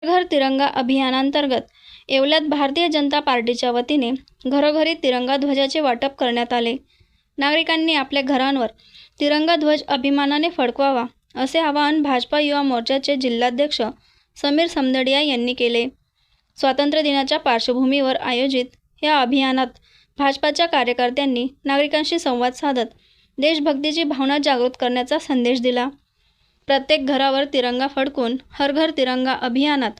घर तिरंगा अभियानांतर्गत येवल्यात भारतीय जनता पार्टीच्या वतीने घरोघरी तिरंगा ध्वजाचे वाटप करण्यात आले। नागरिकांनी आपल्या घरांवर तिरंगा ध्वज अभिमानाने फडकवावा असे आवाहन भाजपा युवा मोर्चाचे जिल्हाध्यक्ष समीर समदडिया यांनी केले। स्वातंत्र्य दिनाच्या पार्श्वभूमीवर आयोजित या अभियानात भाजपाच्या कार्यकर्त्यांनी नागरिकांशी संवाद साधत देशभक्तीची भावना जागृत करण्याचा संदेश दिला। प्रत्येक घरावर तिरंगा फडकून हर घर तिरंगा अभियानात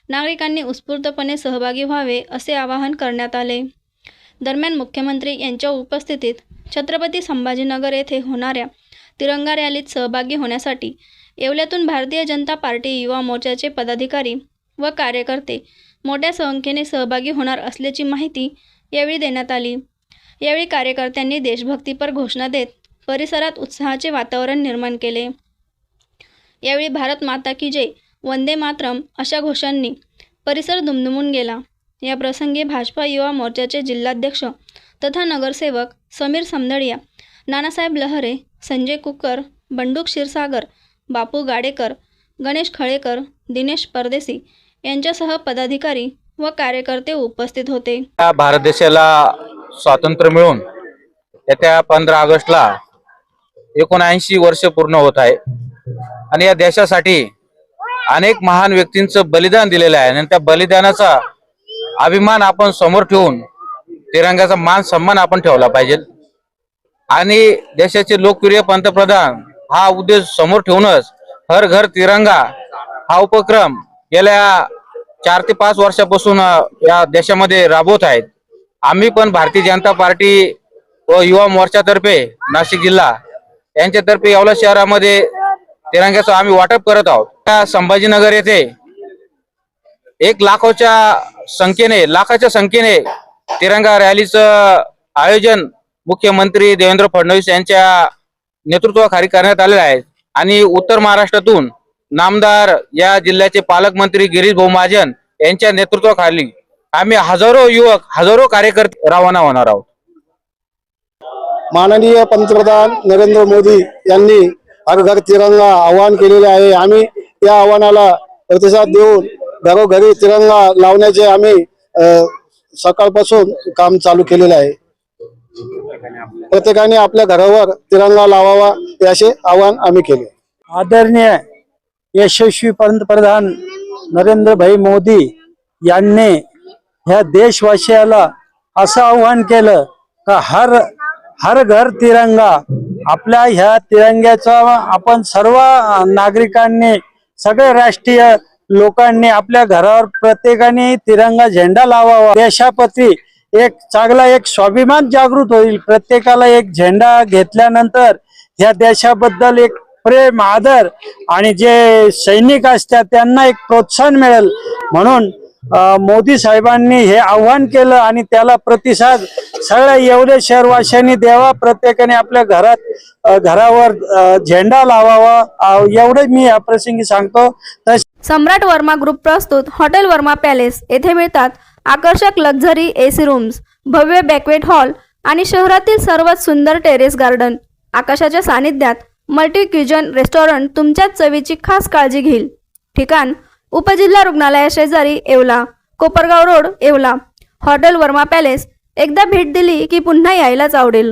नागरिकांनी उत्स्फूर्तपणे सहभागी व्हावे असे आवाहन करण्यात आले। दरम्यान मुख्यमंत्री यांच्या उपस्थितीत छत्रपती संभाजीनगर येथे होणाऱ्या तिरंगा रॅलीत सहभागी होण्यासाठी येवल्यातून भारतीय जनता पार्टी युवा मोर्चाचे पदाधिकारी व कार्यकर्ते मोठ्या संख्येने सहभागी होणार असल्याची माहिती यावेळी देण्यात आली। यावेळी कार्यकर्त्यांनी देशभक्तीपर घोषणा देत परिसरात उत्साहाचे वातावरण निर्माण केले। यावेळी भारत माता की जय, वंदे मातरम अशा घोषणांनी परिसर दुमदुमून गेला। या प्रसंगी भाजपा युवा मोर्चाचे जिल्हाध्यक्ष तथा नगरसेवक समीर समदडिया, नानासाहेब लहरे, संजय कुकर, बंडू क्षीरसागर, बापू गाडेकर, गणेश खळेकर, दिनेश परदेसी यांच्यासह पदाधिकारी व कार्यकर्ते उपस्थित होते। भारत देशाला स्वातंत्र्य मिळून येत्या 15 ऑगस्टला 79 वर्ष पूर्ण होत आहे आणि या देशासाठी अनेक महान व्यक्तींचं बलिदान दिलेलं आहे आणि त्या बलिदानाचा अभिमान आपण समोर ठेवून तिरंग्याचा मान सन्मान आपण ठेवला पाहिजे आणि देशाचे लोकप्रिय पंतप्रधान हा उद्देश समोर ठेवूनच हर घर तिरंगा हा उपक्रम गेल्या 4 ते 5 वर्षापासून या देशामध्ये राबवत आहेत। आम्ही पण भारतीय जनता पार्टी व युवा मोर्चातर्फे नाशिक जिल्हा यांच्यातर्फे येवला शहरामध्ये तिरंग्याचं आम्ही वाटप करत आहोत। त्या संभाजीनगर येथे 1 लाखाच्या संख्येने तिरंगा रॅलीचं आयोजन मुख्यमंत्री देवेंद्र फडणवीस यांच्या नेतृत्वाखाली करण्यात आलेलं आहे आणि उत्तर महाराष्ट्रातून नामदार या जिल्ह्याचे पालकमंत्री गिरीश भाऊ महाजन यांच्या नेतृत्वाखाली आम्ही हजारो युवक हजारो कार्यकर्ते रवाना होणार आहोत। माननीय पंतप्रधान नरेंद्र मोदी यांनी हर घर तिरंगा आवाहन केलेले आहे। आम्ही या आव्हानाला प्रतिसाद देऊन घरोघरी तिरंगा लावण्याचे आम्ही सकाळपासून काम चालू केलेले आहे। प्रत्येकाने आपल्या घरावर तिरंगा लावावा याचे आवाहन आम्ही केले। आदरणीय यशस्वी पंतप्रधान नरेंद्र भाई मोदी यांनी ह्या देशवासियाला असं आव्हान केलं का हर घर तिरंगा। आपल्या ह्या तिरंग्याचा आपण सर्व नागरिकांनी सगळे राष्ट्रीय लोकांनी आपल्या घरावर प्रत्येकाने तिरंगा झेंडा लावावा। देशाप्रती एक चांगला एक स्वाभिमान जागृत होईल। प्रत्येकाला एक झेंडा घेतल्यानंतर ह्या देशाबद्दल एक प्रेम आदर आणि जे सैनिक असतात त्यांना एक प्रोत्साहन मिळेल म्हणून मोदी साहेबांनी हे आव्हान केलं आणि त्याला प्रतिसाद सगळ्या येवले शहरवासियांनी द्यावा। प्रत्येकाने आपल्या घरावर झेंडा लावावा एवढे मी या प्रसंगी सांगतो। सम्राट वर्मा ग्रुप प्रस्तुत हॉटेल वर्मा पॅलेस येथे मिळतात आकर्षक लक्झरी एसी रूम्स, भव्य बॅक्वेट हॉल आणि शहरातील सर्वात सुंदर टेरेस गार्डन। आकाशाच्या सानिध्यात मल्टी क्युजन रेस्टॉरंट तुमच्या चवीची खास काळजी घेईल। ठिकाण उपजिल्हा रुग्णालया शेजारी Yeola, Kopargaon road Yeola. Hotel Verma palace एकदा भेट दिली की पुन्हा यायलाच आवडेल।